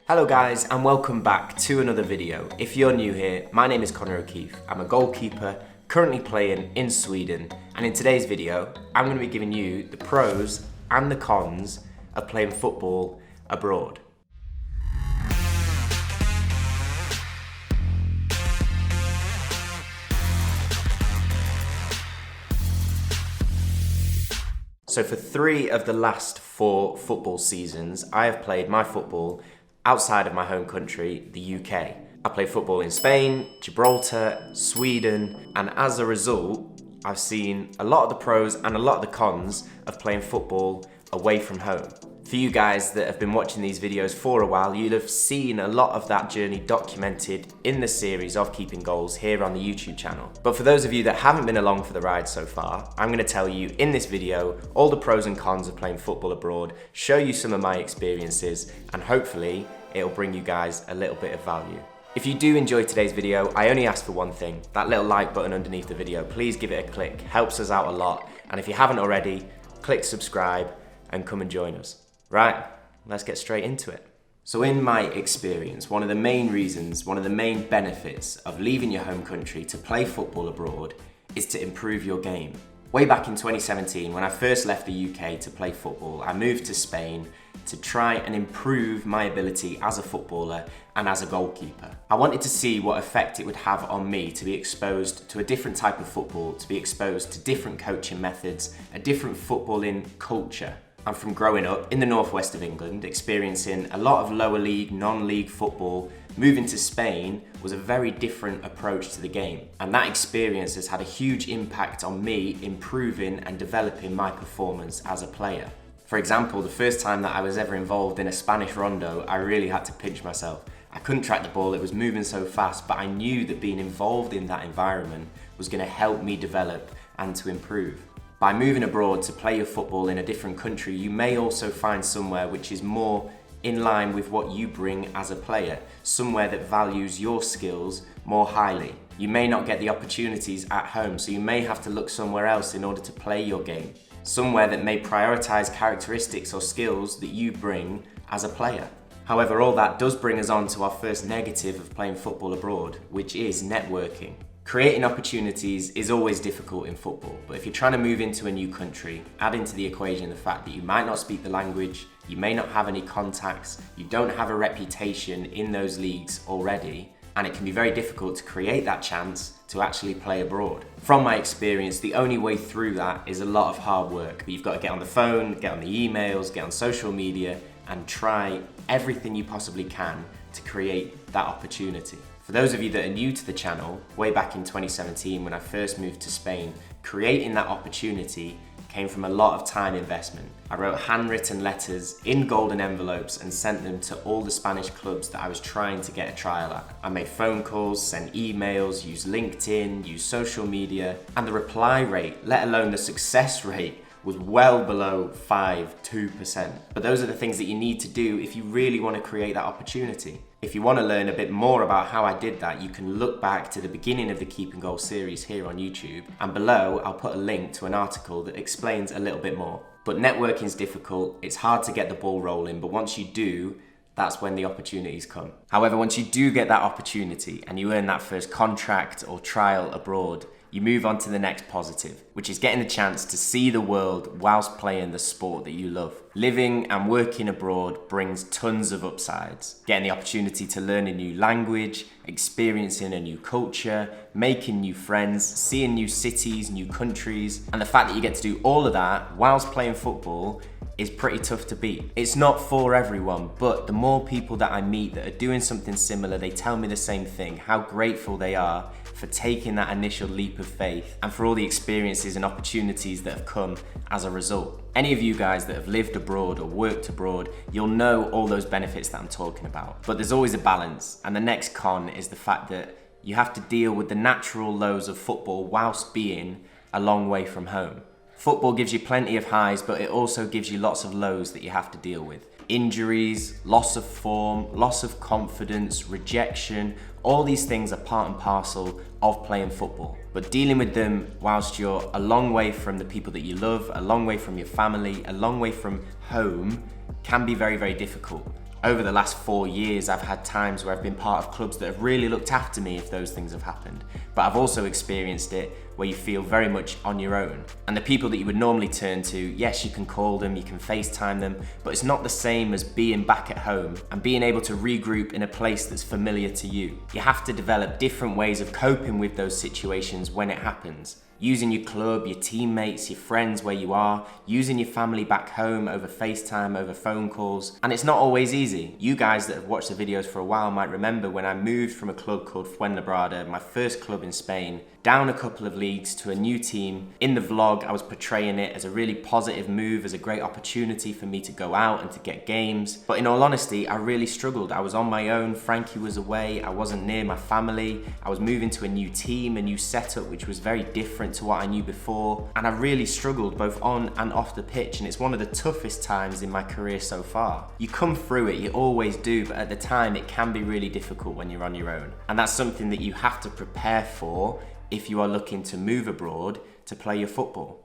Hello guys and welcome back to another video. If you're new here, my name is Conor O'Keefe. I'm a goalkeeper currently playing in Sweden, and in today's video I'm going to be giving you the pros and the cons of playing football abroad. So for 3 of the last 4 football seasons, I have played my football outside of my home country, the UK. I played football in Spain, Gibraltar, Sweden, and as a result, I've seen a lot of the pros and a lot of the cons of playing football away from home. For you guys that have been watching these videos for a while, you'll have seen a lot of that journey documented in the series of Keeping Goals here on the YouTube channel. But for those of you that haven't been along for the ride so far, I'm going to tell you in this video all the pros and cons of playing football abroad, show you some of my experiences, and hopefully it'll bring you guys a little bit of value. If you do enjoy today's video, I only ask for one thing, that little like button underneath the video. Please give it a click, helps us out a lot. And if you haven't already, click subscribe and come and join us. Right, let's get straight into it. So in my experience, one of the main reasons, one of the main benefits of leaving your home country to play football abroad is to improve your game. Way back in 2017, when I first left the UK to play football, I moved to Spain to try and improve my ability as a footballer and as a goalkeeper. I wanted to see what effect it would have on me to be exposed to a different type of football, to be exposed to different coaching methods, a different footballing culture. And from growing up in the northwest of England, experiencing a lot of lower league, non-league football, moving to Spain was a very different approach to the game. And that experience has had a huge impact on me improving and developing my performance as a player. For example, the first time that I was ever involved in a Spanish rondo, I really had to pinch myself. I couldn't track the ball, it was moving so fast, but I knew that being involved in that environment was going to help me develop and to improve. By moving abroad to play your football in a different country, you may also find somewhere which is more in line with what you bring as a player, somewhere that values your skills more highly. You may not get the opportunities at home, so you may have to look somewhere else in order to play your game. Somewhere that may prioritize characteristics or skills that you bring as a player. However, all that does bring us on to our first negative of playing football abroad, which is networking. Creating opportunities is always difficult in football, but if you're trying to move into a new country, add into the equation the fact that you might not speak the language, you may not have any contacts, you don't have a reputation in those leagues already, and it can be very difficult to create that chance to actually play abroad. From my experience, the only way through that is a lot of hard work. But you've got to get on the phone, get on the emails, get on social media, and try everything you possibly can to create that opportunity. For those of you that are new to the channel, way back in 2017 when I first moved to Spain, creating that opportunity came from a lot of time investment. I wrote handwritten letters in golden envelopes and sent them to all the Spanish clubs that I was trying to get a trial at. I made phone calls, sent emails, used LinkedIn, used social media, and the reply rate, let alone the success rate, was well below 2%. But those are the things that you need to do if you really want to create that opportunity. If you want to learn a bit more about how I did that, you can look back to the beginning of the Keeping Goals series here on YouTube, and below I'll put a link to an article that explains a little bit more. But networking is difficult, it's hard to get the ball rolling, but once you do, that's when the opportunities come. However, once you do get that opportunity and you earn that first contract or trial abroad, you move on to the next positive, which is getting the chance to see the world whilst playing the sport that you love. Living and working abroad brings tons of upsides. Getting the opportunity to learn a new language, experiencing a new culture, making new friends, seeing new cities, new countries, and the fact that you get to do all of that whilst playing football is pretty tough to beat. It's not for everyone, but the more people that I meet that are doing something similar, they tell me the same thing, how grateful they are for taking that initial leap of faith and for all the experiences and opportunities that have come as a result. Any of you guys that have lived abroad or worked abroad, you'll know all those benefits that I'm talking about. But there's always a balance, and the next con is the fact that you have to deal with the natural lows of football whilst being a long way from home. Football gives you plenty of highs, but it also gives you lots of lows that you have to deal with. Injuries, loss of form, loss of confidence, rejection, all these things are part and parcel of playing football. But dealing with them whilst you're a long way from the people that you love, a long way from your family, a long way from home, can be very, very difficult. Over the last 4 years, I've had times where I've been part of clubs that have really looked after me if those things have happened. But I've also experienced it where you feel very much on your own. And the people that you would normally turn to, yes, you can call them, you can FaceTime them, but it's not the same as being back at home and being able to regroup in a place that's familiar to you. You have to develop different ways of coping with those situations when it happens. Using your club, your teammates, your friends where you are, using your family back home over FaceTime, over phone calls. And it's not always easy. You guys that have watched the videos for a while might remember when I moved from a club called Fuenlabrada, my first club in Spain, down a couple of leagues to a new team. In the vlog, I was portraying it as a really positive move, as a great opportunity for me to go out and to get games. But in all honesty, I really struggled. I was on my own, Frankie was away, I wasn't near my family, I was moving to a new team, a new setup, which was very different to what I knew before. And I really struggled both on and off the pitch, and it's one of the toughest times in my career so far. You come through it, you always do, but at the time it can be really difficult when you're on your own. And that's something that you have to prepare for if you are looking to move abroad to play your football.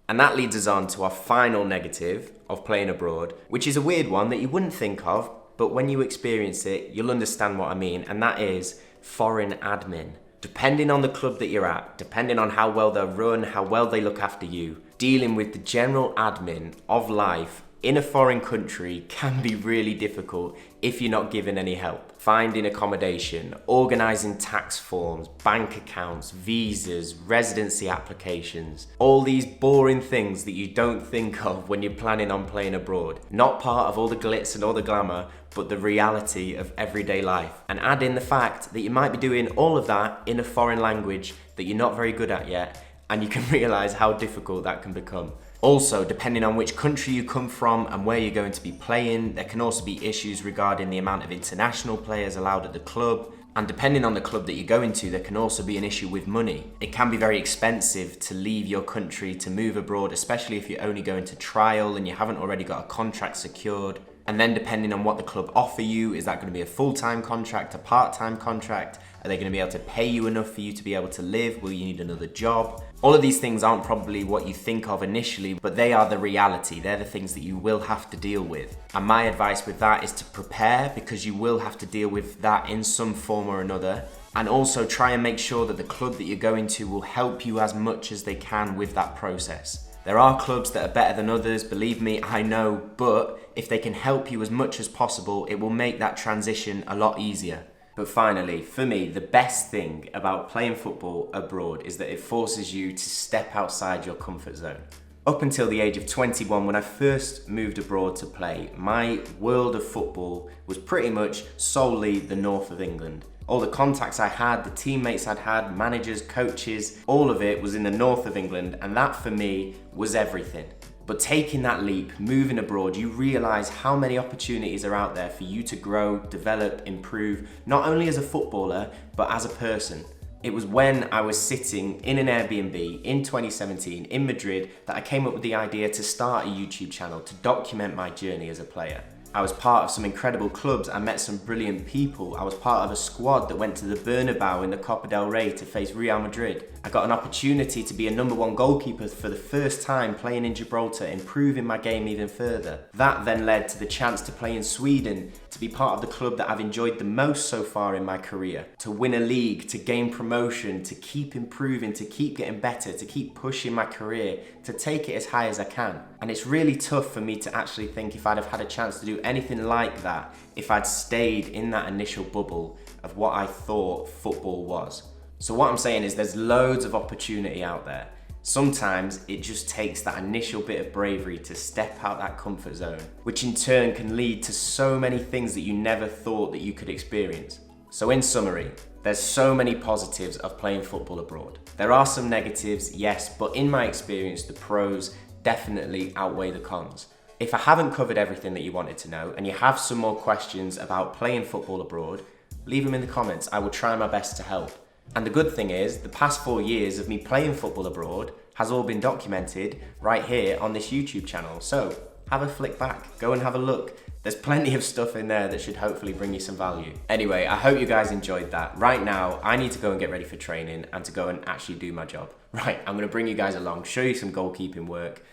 And that leads us on to our final negative of playing abroad, which is a weird one that you wouldn't think of, but when you experience it, you'll understand what I mean, and that is foreign admin. Depending on the club that you're at, depending on how well they're run, how well they look after you, dealing with the general admin of life in a foreign country can be really difficult if you're not given any help. Finding accommodation, organising tax forms, bank accounts, visas, residency applications, all these boring things that you don't think of when you're planning on playing abroad. Not part of all the glitz and all the glamour, but the reality of everyday life. And add in the fact that you might be doing all of that in a foreign language that you're not very good at yet, and you can realise how difficult that can become. Also, depending on which country you come from and where you're going to be playing, there can also be issues regarding the amount of international players allowed at the club. And depending on the club that you're going to, there can also be an issue with money. It can be very expensive to leave your country to move abroad, especially if you're only going to trial and you haven't already got a contract secured. And then depending on what the club offer you, is that going to be a full-time contract, a part-time contract? Are they going to be able to pay you enough for you to be able to live? Will you need another job? All of these things aren't probably what you think of initially, but they are the reality. They're the things that you will have to deal with. And my advice with that is to prepare, because you will have to deal with that in some form or another. And also try and make sure that the club that you're going to will help you as much as they can with that process. There are clubs that are better than others, believe me, I know, but if they can help you as much as possible, it will make that transition a lot easier. But finally, for me, the best thing about playing football abroad is that it forces you to step outside your comfort zone. Up until the age of 21, when I first moved abroad to play, my world of football was pretty much solely the north of England. All the contacts I had, the teammates I'd had, managers, coaches, all of it was in the north of England, and that for me was everything. But taking that leap, moving abroad, you realise how many opportunities are out there for you to grow, develop, improve, not only as a footballer, but as a person. It was when I was sitting in an Airbnb in 2017 in Madrid that I came up with the idea to start a YouTube channel to document my journey as a player. I was part of some incredible clubs, I met some brilliant people, I was part of a squad that went to the Bernabeu in the Copa del Rey to face Real Madrid. I got an opportunity to be a #1 goalkeeper for the first time playing in Gibraltar, improving my game even further. That then led to the chance to play in Sweden, to be part of the club that I've enjoyed the most so far in my career, to win a league, to gain promotion, to keep improving, to keep getting better, to keep pushing my career, to take it as high as I can. And it's really tough for me to actually think if I'd have had a chance to do anything like that, if I'd stayed in that initial bubble of what I thought football was. So what I'm saying is there's loads of opportunity out there. Sometimes it just takes that initial bit of bravery to step out that comfort zone, which in turn can lead to so many things that you never thought that you could experience. So in summary, there's so many positives of playing football abroad. There are some negatives, yes, but in my experience, the pros definitely outweigh the cons. If I haven't covered everything that you wanted to know and you have some more questions about playing football abroad, leave them in the comments. I will try my best to help. And the good thing is, the past 4 years of me playing football abroad has all been documented right here on this YouTube channel. So have a flick back, go and have a look. There's plenty of stuff in there that should hopefully bring you some value. Anyway, I hope you guys enjoyed that. Right now, I need to go and get ready for training and to go and actually do my job. Right, I'm gonna bring you guys along, show you some goalkeeping work.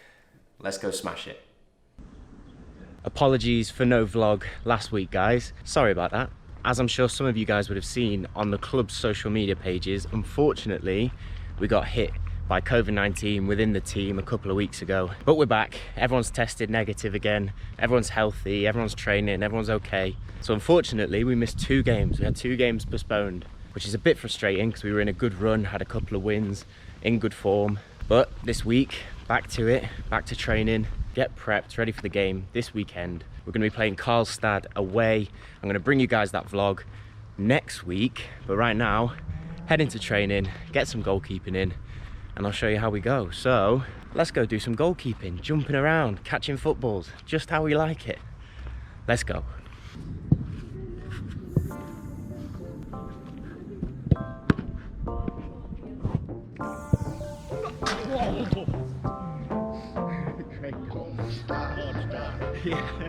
Let's go smash it. Apologies for no vlog last week, guys. Sorry about that. As I'm sure some of you guys would have seen on the club's social media pages, unfortunately, we got hit by COVID-19 within the team a couple of weeks ago. But we're back, everyone's tested negative again, everyone's healthy, everyone's training, everyone's okay. So unfortunately, we missed 2 games. We had 2 games postponed, which is a bit frustrating because we were in a good run, had a couple of wins, in good form. But this week, back to it, back to training, get prepped, ready for the game this weekend. We're going to be playing Karlstad away. I'm going to bring you guys that vlog next week. But right now, head into training, get some goalkeeping in, and I'll show you how we go. So let's go do some goalkeeping, jumping around, catching footballs, just how we like it. Let's go. Great goal. Yeah.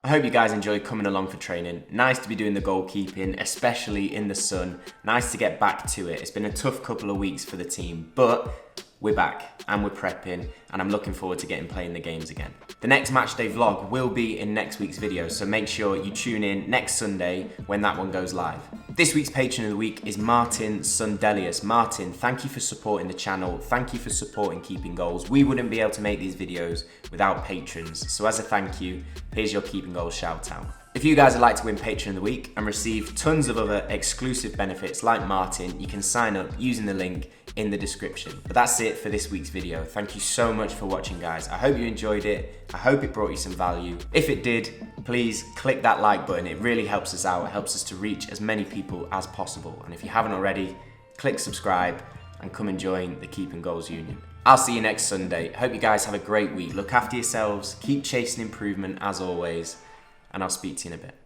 I hope you guys enjoyed coming along for training. Nice to be doing the goalkeeping, especially in the sun. Nice to get back to it. It's been a tough couple of weeks for the team, but we're back and we're prepping, and I'm looking forward to getting playing the games again. The next matchday vlog will be in next week's video, so make sure you tune in next Sunday when that one goes live. This week's patron of the week is Martin Sundelius. Martin, thank you for supporting the channel. Thank you for supporting Keeping Goals. We wouldn't be able to make these videos without patrons. So as a thank you, here's your Keeping Goals shout out. If you guys would like to win Patron of the Week and receive tons of other exclusive benefits like Martin, you can sign up using the link in the description. But that's it for this week's video. Thank you so much for watching, guys. I hope you enjoyed it. I hope it brought you some value. If it did, please click that like button. It really helps us out. It helps us to reach as many people as possible. And if you haven't already, click subscribe and come and join the Keeping Goals Union. I'll see you next Sunday. Hope you guys have a great week. Look after yourselves. Keep chasing improvement as always. And I'll speak to you in a bit.